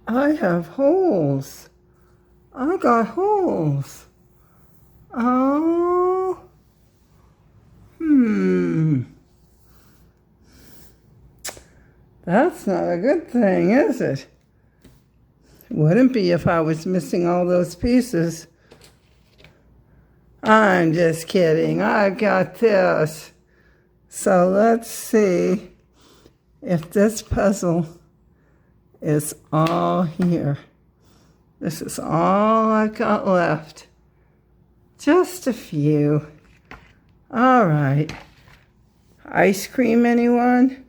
I have holes. I got holes. Oh. That's not a good thing, is it? Wouldn't be if I was missing all those pieces. I'm just kidding. I got this. So let's see if this puzzle is all here. This is all I got left. Just a few. All right. Ice cream, anyone?